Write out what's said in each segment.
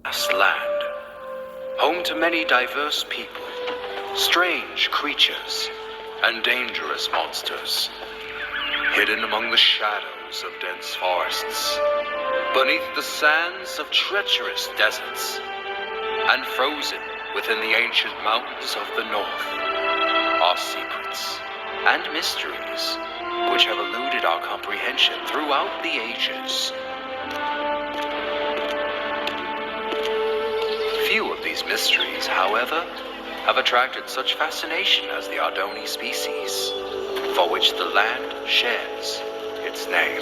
vast land, home to many diverse people, strange creatures, and dangerous monsters, hidden among the shadows of dense forests, beneath the sands of treacherous deserts, and frozen within the ancient mountains of the north, are secrets and mysteries which have eluded our comprehension throughout the ages. Few of these mysteries, however, have attracted such fascination as the Ardoni species, for which the land shares its name.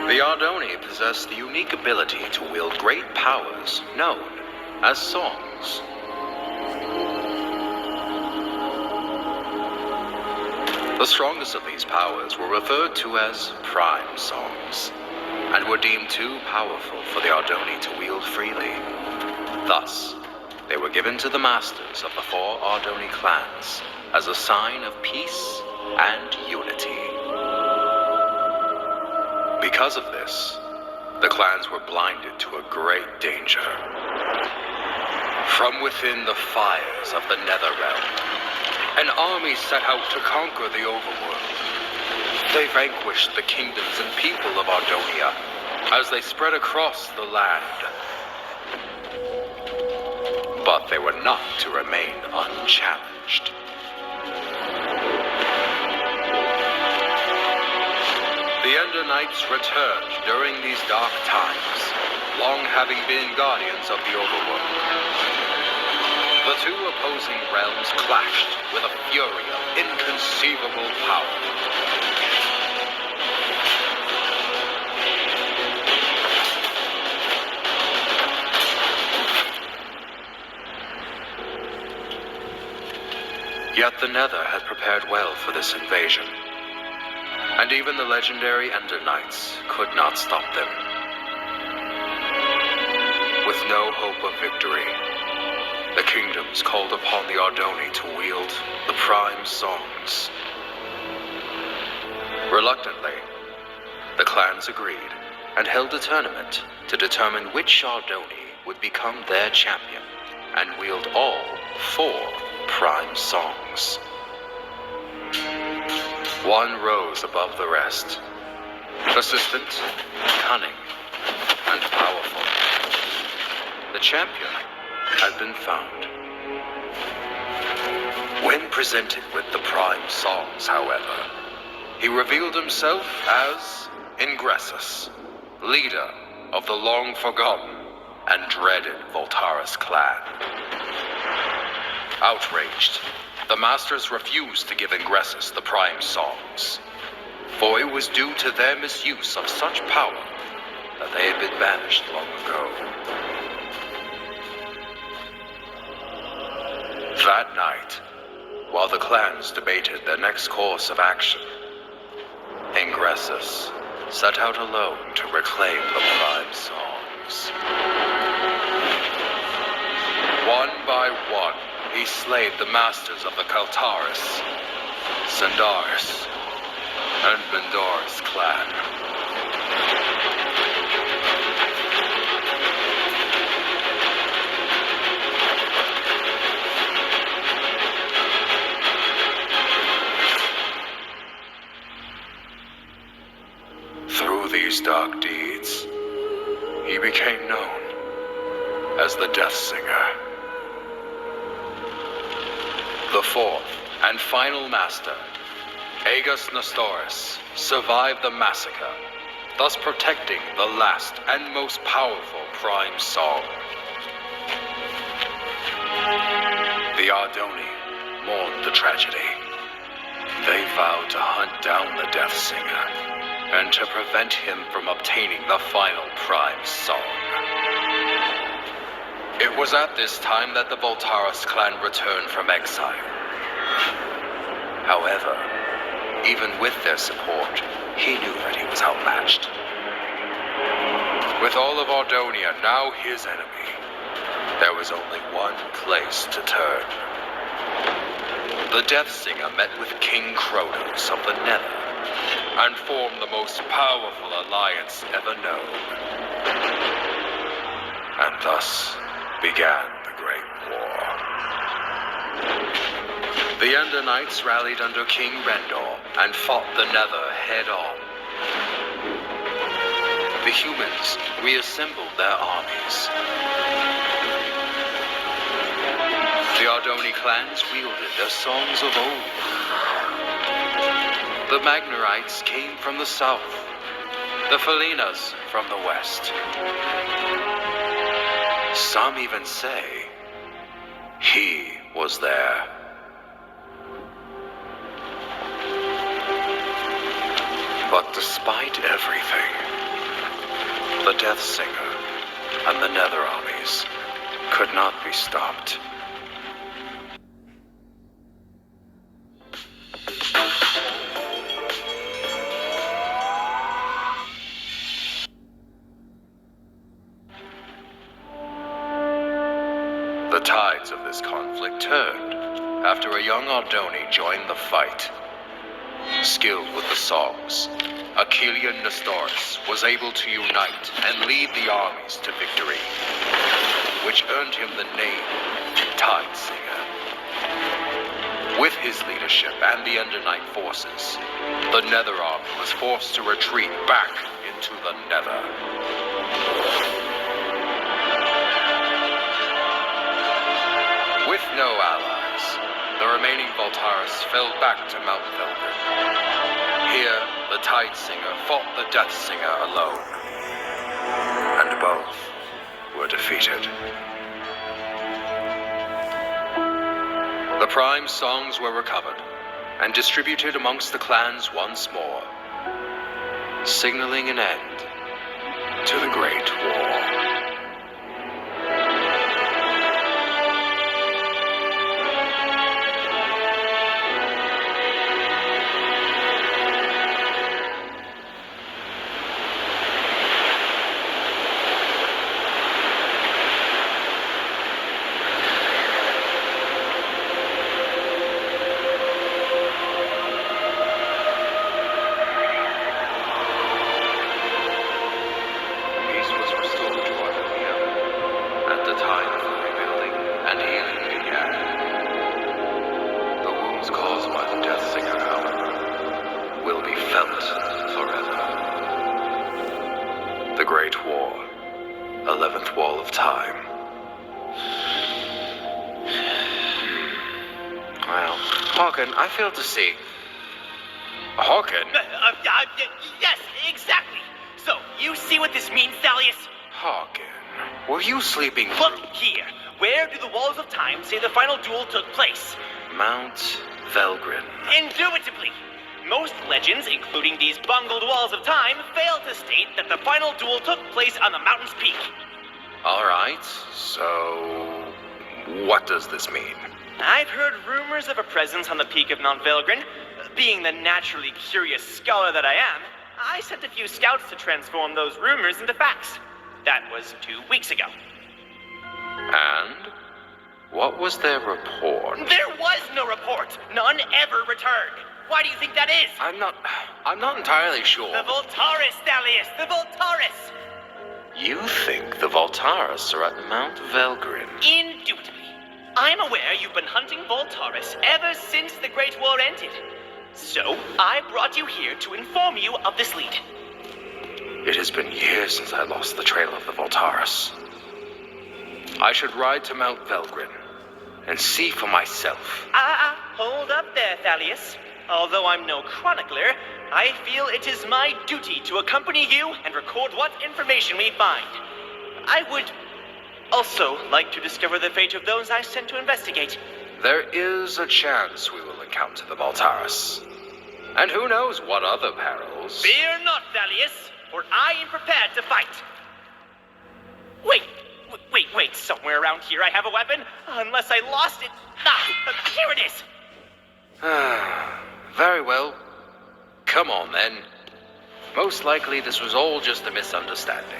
The Ardoni possess the unique ability to wield great powers known as songs. The strongest of these powers were referred to as prime songs, and were deemed too powerful for the Ardoni to wield freely. Thus, they were given to the masters of the 4 Ardoni clans as a sign of peace and unity. Because of this, the clans were blinded to a great danger. From within the fires of the Netherrealm, an army set out to conquer the overworld. They vanquished the kingdoms and people of Ardonia as they spread across the land. But they were not to remain unchallenged. The Ender Knights returned during these dark times, long having been guardians of the overworld. The 2 opposing realms clashed with a fury of inconceivable power. Yet the Nether had prepared well for this invasion, and even the legendary Ender Knights could not stop them. With no hope of victory, the kingdoms called upon the Ardoni to wield the prime songs. Reluctantly, the clans agreed and held a tournament to determine which Ardoni would become their champion and wield all 4 prime songs. One rose above the rest, persistent, cunning, and powerful. The champion had been found. When presented with the prime songs, however, he revealed himself as Ingressus, leader of the long-forgotten and dreaded Voltaris clan. Outraged, the masters refused to give Ingressus the prime songs, for it was due to their misuse of such power that they had been banished long ago. That night, while the clans debated their next course of action, Ingressus set out alone to reclaim the prime songs. One by one, he slayed the masters of the Kaltaris, Sandaris, and Mendoris clan. Through these dark deeds, he became known as the Death Singer. The 4th and final master, Aegis Nestoris, survived the massacre, thus protecting the last and most powerful prime song. The Ardoni mourned the tragedy. They vowed to hunt down the Death Singer and to prevent him from obtaining the final prime song. It was at this time that the Voltaris clan returned from exile. However, even with their support, he knew that he was outmatched. With all of Ardonia now his enemy, there was only one place to turn. The Death Singer met with King Kronos of the Nether and form the most powerful alliance ever known. And thus began the Great War. The Ender Knights rallied under King Rendor and fought the Nether head-on. The humans reassembled their armies. The Ardoni clans wielded their songs of old. The Magnerites came from the south, the Felinas from the west. Some even say he was there. But despite everything, the Death Singer and the Nether armies could not be stopped. The tides of this conflict turned after a young Ardoni joined the fight. Skilled with the songs, Achillean Nestoris was able to unite and lead the armies to victory, which earned him the name Tide Singer. With his leadership and the Ender Knight forces, the Nether army was forced to retreat back into the Nether. With no allies, the remaining Voltaris fell back to Mount Velgrin. Here, the Tide Singer fought the Death Singer alone, and both were defeated. The Prime songs were recovered and distributed amongst the clans once more, signaling an end to the Great War. The Great War, 11th Wall of Time. Well, Hawken, I fail to see. Hawken? Yes, exactly. So, you see what this means, Thalius? Hawken, were you sleeping Look through here. Where do the Walls of Time say the final duel took place? Mount Velgrin? Indubitably. Most legends, including these bungled Walls of Time, fail to state that the final duel took place on the mountain's peak. All right, so what does this mean? I've heard rumors of a presence on the peak of Mount Velgrin. Being the naturally curious scholar that I am, I sent a few scouts to transform those rumors into facts. That was 2 weeks ago. And what was their report? There was no report. None ever returned. Why do you think that is? I'm not entirely sure. The Voltaris, Thalius! The Voltaris! You think the Voltaris are at Mount Velgrin? Indubitably. I'm aware you've been hunting Voltaris ever since the Great War ended. So, I brought you here to inform you of this lead. It has been years since I lost the trail of the Voltaris. I should ride to Mount Velgrin and see for myself. Hold up there, Thalius. Although I'm no chronicler, I feel it is my duty to accompany you and record what information we find. I would also like to discover the fate of those I sent to investigate. There is a chance we will encounter the Voltaris. And who knows what other perils. Fear not, Thalius, for I am prepared to fight. Wait. Somewhere around here I have a weapon, unless I lost it. Here it is. Very well. Come on, then. Most likely this was all just a misunderstanding.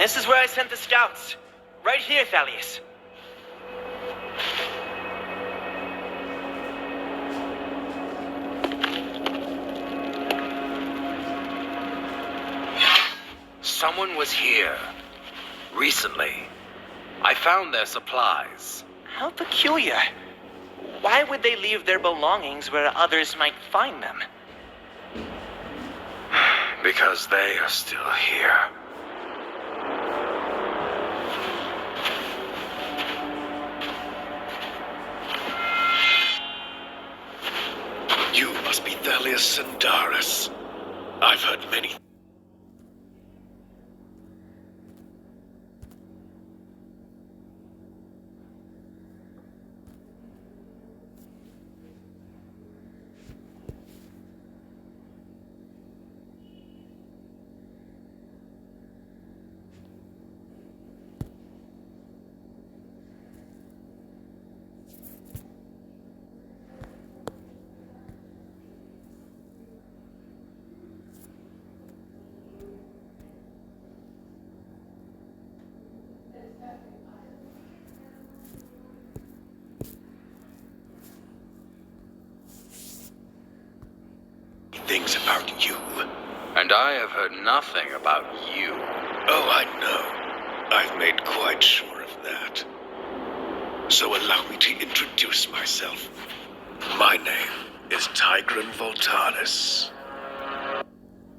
This is where I sent the scouts. Right here, Thalius. Someone was here. Recently. I found their supplies. How peculiar. Why would they leave their belongings where others might find them? Because they are still here. You must be Thalius Sindaris. I've heard many things about you. And I have heard nothing about you. Oh, I know. I've made quite sure of that. So allow me to introduce myself. My name is Tigran Voltanis.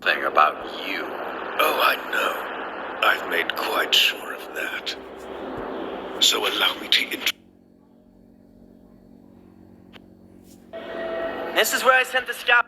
Thing about you. Oh, I know. I've made quite sure of that. So allow me to introduce... This is where I sent the scout.